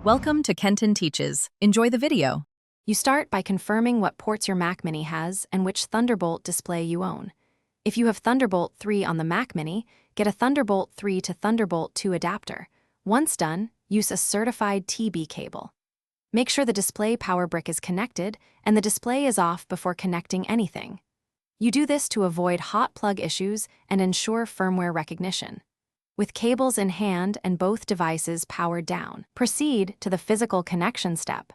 Welcome to Kenton Teaches. Enjoy the video. You start by confirming what ports your Mac Mini has and which Thunderbolt display you own. If you have Thunderbolt 3 on the Mac Mini, get a Thunderbolt 3 to Thunderbolt 2 adapter. Once done, use a certified TB cable. Make sure the display power brick is connected and the display is off before connecting anything. You do this to avoid hot plug issues and ensure firmware recognition. With cables in hand and both devices powered down, proceed to the physical connection step.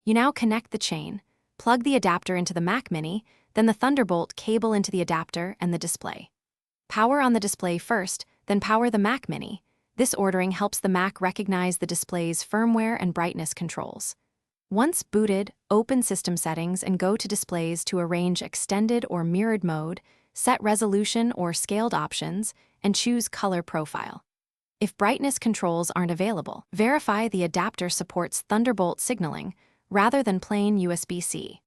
You now connect the chain, plug the adapter into the Mac Mini, then the Thunderbolt cable into the adapter and the display. Power on the display first, then power the Mac Mini. This ordering helps the Mac recognize the display's firmware and brightness controls. Once booted, open System Settings and go to Displays to arrange extended or mirrored mode, set resolution or scaled options, and choose color profile. If brightness controls aren't available, verify the adapter supports Thunderbolt signaling rather than plain USB-C.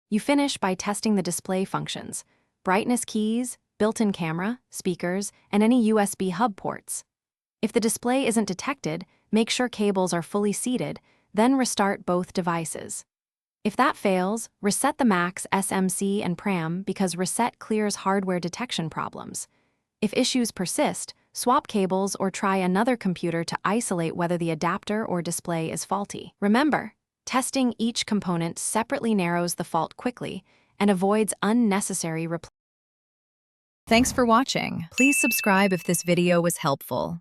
You finish by testing the display functions, brightness keys, built-in camera, speakers, and any USB hub ports. If the display isn't detected, make sure cables are fully seated, then restart both devices. If that fails, reset the Mac's SMC and PRAM because reset clears hardware detection problems. If issues persist, swap cables or try another computer to isolate whether the adapter or display is faulty. Remember, testing each component separately narrows the fault quickly and avoids unnecessary replacement. Thanks for watching. Please subscribe if this video was helpful.